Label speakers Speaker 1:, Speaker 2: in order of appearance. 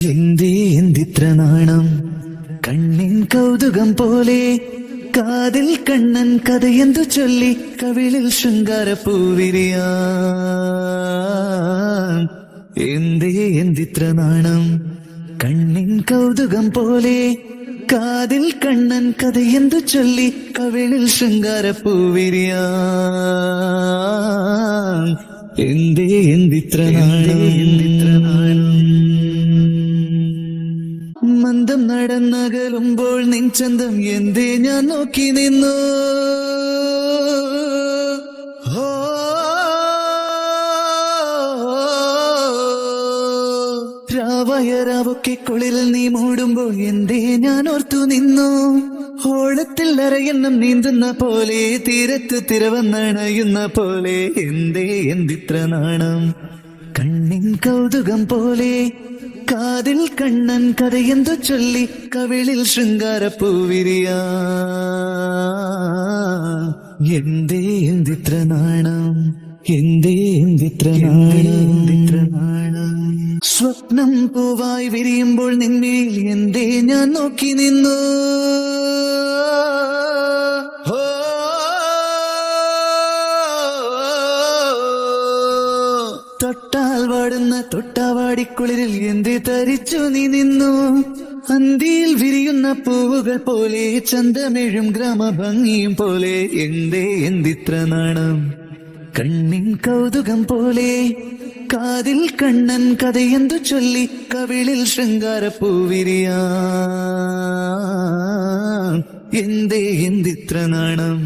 Speaker 1: എന്തിത്ര നാണം കണ്ണിൻ കൗതുകം പോലെ കാതിൽ കണ്ണൻ കഥയെന്തു ചൊല്ലി കവിളിൽ ശൃംഗാരപ്പൂവിരിയാം. എന്തിത്ര നാണം കണ്ണിൻ കൗതുകം പോലെ കാതിൽ കണ്ണൻ കഥയെന്തു ചൊല്ലി കവിളിൽ ശൃംഗാരപ്പൂവിരിയാം. എന്തിത്ര നാണം മന്ദം നടന്നകലുമ്പോൾ നിൻചന്തം എന്തേ ഞാൻ നോക്കി നിന്നു. രാവയരാവൊക്കെ കുളിരിൽ നീ മൂടുമ്പോൾ എന്തേ ഞാൻ ഓർത്തു നിന്നു. ഓളത്തിൽ അരയെണ്ണം നീന്തുന്ന പോലെ തീരത്ത് തിരവന്നണയുന്ന പോലെ എന്തിത്ര നാണം കണ്ണിൻ കൗതുകം പോലെ കാതിൽ കണ്ണൻ കഥയെന്തു ചൊല്ലി കവിളിൽ ശൃംഗാരപ്പൂവിരിയാം. എന്തിത്ര നാണം എന്തിത്ര നാണം സ്വപ്നം പൂവായി വിരിയുമ്പോൾ നിന്മേൽ എന്തേ ഞാൻ നോക്കി നിന്നു. തൊട്ടാൽ വാടുന്ന തൊട്ടാവാടിക്കുളിരിൽ എന്തേ തരിച്ചു നീ നിന്നു. അന്തിയിൽ വിരിയുന്ന പൂവുകൾ പോലെ ചന്തമേഴും ഗ്രാമഭംഗിയും പോലെ എന്തിത്ര നാണം കണ്ണിൻ കൗതുകം പോലെ കാതിൽ കണ്ണൻ കഥയെന്തു ചൊല്ലി കവിളിൽ ശൃംഗാരപ്പൂവിരിയാം. എന്തിത്ര നാണം